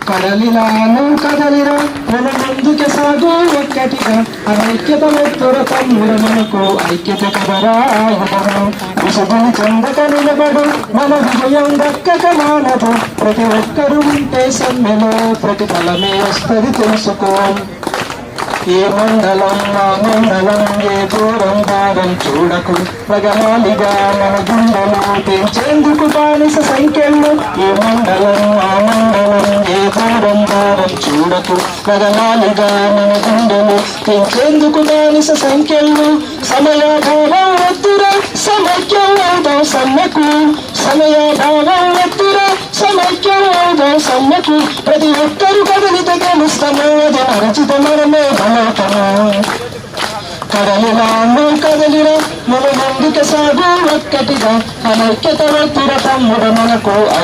కదలిలాను కదలిరా మన ముందుకు సాగు ఒక్కటిగా అనైక్యత మెత్తుర తమ్ముడు మనకు ఐక్యత కదరా విషుని చెందక నిలబడు మన విజయం దక్కక మానదు ప్రతి ఒక్కరు ఉంటే సమ్మెలో ప్రతిఫలమే వస్తుంది తెలుసుకో ఏ మండలం మా మండలం ఏ దూరం భారం చూడకు ప్రగమాలిగా మన గుండెలు పెంచేందుకు బానిస సంఖ్యలు ఏ మండలం మా మండలం ఏ దూరం భారం చూడకు ప్రగమాలిగా మన గుండెలు పెంచేందుకు బానిస సంఖ్యలు సమయాభావం వద్దురా సమైక్యం అవుదాం సమ్మెకు సమయాభావం వద్దురా సమైక్యం అవుదాం సమ్మెకు ప్రతి ఒక్కరు కదలిత గెలుస్తామది అరచిత మనమే బలతము కదలిరాను కదలిరా మన ముందుకు సాగు ఒక్కటిగా అనైక్యత వద్దుర తమ్ముడు మనకు